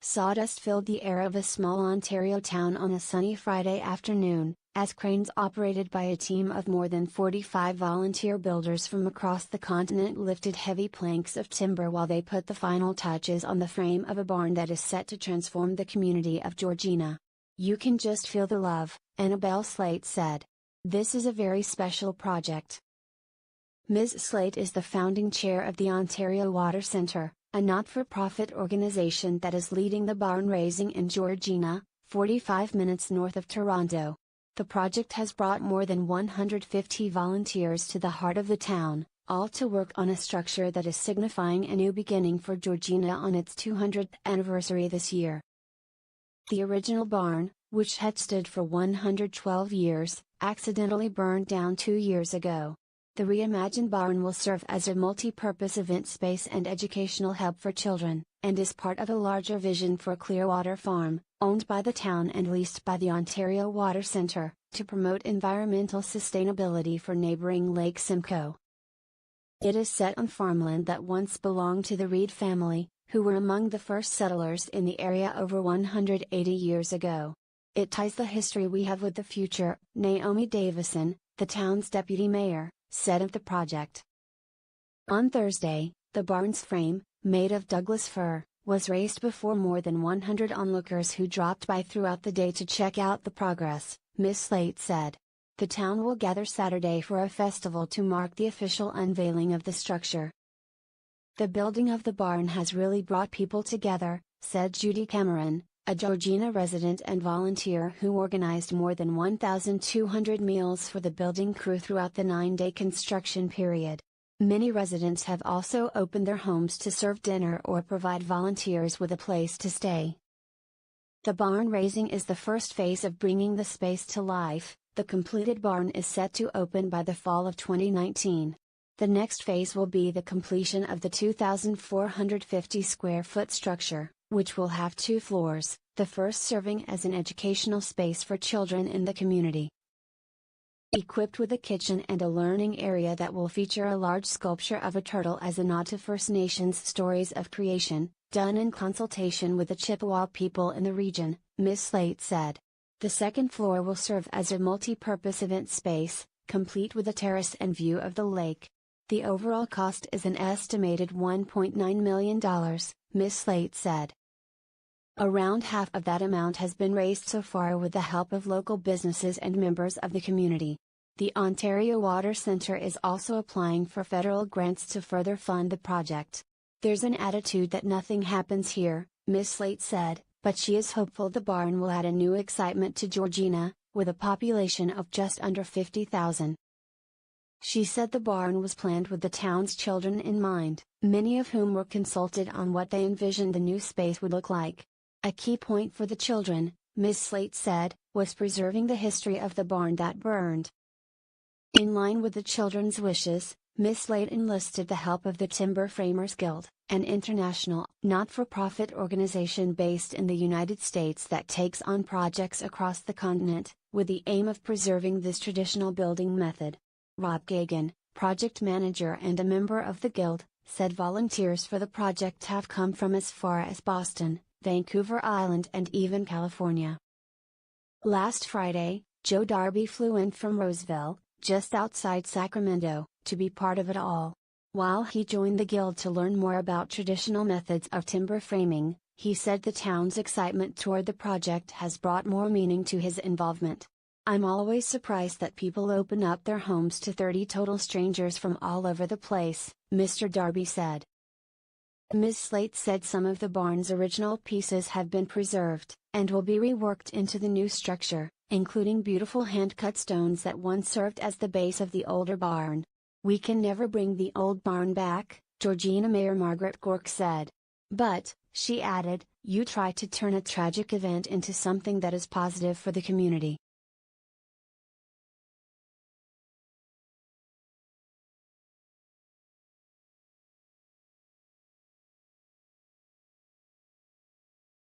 Sawdust filled the air of a small Ontario town on a sunny Friday afternoon, as cranes operated by a team of more than 45 volunteer builders from across the continent lifted heavy planks of timber while they put the final touches on the frame of a barn that is set to transform the community of Georgina. "You can just feel the love," Annabelle Slate said. "This is a very special project." Ms. Slate is the founding chair of the Ontario Water Centre, a not-for-profit organization that is leading the barn raising in Georgina, 45 minutes north of Toronto. The project has brought more than 150 volunteers to the heart of the town, all to work on a structure that is signifying a new beginning for Georgina on its 200th anniversary this year. The original barn, which had stood for 112 years, accidentally burned down 2 years ago. The reimagined barn will serve as a multi-purpose event space and educational hub for children, and is part of a larger vision for Clearwater Farm, owned by the town and leased by the Ontario Water Centre, to promote environmental sustainability for neighbouring Lake Simcoe. It is set on farmland that once belonged to the Reed family, who were among the first settlers in the area over 180 years ago. "It ties the history we have with the future," Naomi Davison, the town's deputy mayor, said of the project. On Thursday, the barn's frame, made of Douglas fir, was raised before more than 100 onlookers who dropped by throughout the day to check out the progress, Ms. Slate said. The town will gather Saturday for a festival to mark the official unveiling of the structure. "The building of the barn has really brought people together," said Judy Cameron, a Georgina resident and volunteer who organized more than 1,200 meals for the building crew throughout the 9-day construction period. Many residents have also opened their homes to serve dinner or provide volunteers with a place to stay. The barn raising is the first phase of bringing the space to life. The completed barn is set to open by the fall of 2019. The next phase will be the completion of the 2,450 square foot structure, which will have 2 floors, the first serving as an educational space for children in the community. Equipped with a kitchen and a learning area that will feature a large sculpture of a turtle as a nod to First Nations stories of creation, done in consultation with the Chippewa people in the region, Ms. Slate said. The second floor will serve as a multi-purpose event space, complete with a terrace and view of the lake. The overall cost is an estimated $1.9 million, Ms. Slate said. Around half of that amount has been raised so far with the help of local businesses and members of the community. The Ontario Water Centre is also applying for federal grants to further fund the project. "There's an attitude that nothing happens here," Ms. Slate said, but she is hopeful the barn will add a new excitement to Georgina, with a population of just under 50,000. She said the barn was planned with the town's children in mind, many of whom were consulted on what they envisioned the new space would look like. "A key point for the children," Ms. Slate said, "was preserving the history of the barn that burned." In line with the children's wishes, Ms. Slate enlisted the help of the Timber Framers Guild, an international, not-for-profit organization based in the United States that takes on projects across the continent, with the aim of preserving this traditional building method. Rob Gagan, project manager and a member of the Guild, said volunteers for the project have come from as far as Boston, Vancouver Island and even California. Last Friday, Joe Darby flew in from Roseville, just outside Sacramento, to be part of it all. While he joined the Guild to learn more about traditional methods of timber framing, he said the town's excitement toward the project has brought more meaning to his involvement. "I'm always surprised that people open up their homes to 30 total strangers from all over the place," Mr. Darby said. Ms. Slate said some of the barn's original pieces have been preserved, and will be reworked into the new structure, including beautiful hand-cut stones that once served as the base of the older barn. "We can never bring the old barn back," Georgina Mayor Margaret Gork said. "But," she added, "you try to turn a tragic event into something that is positive for the community."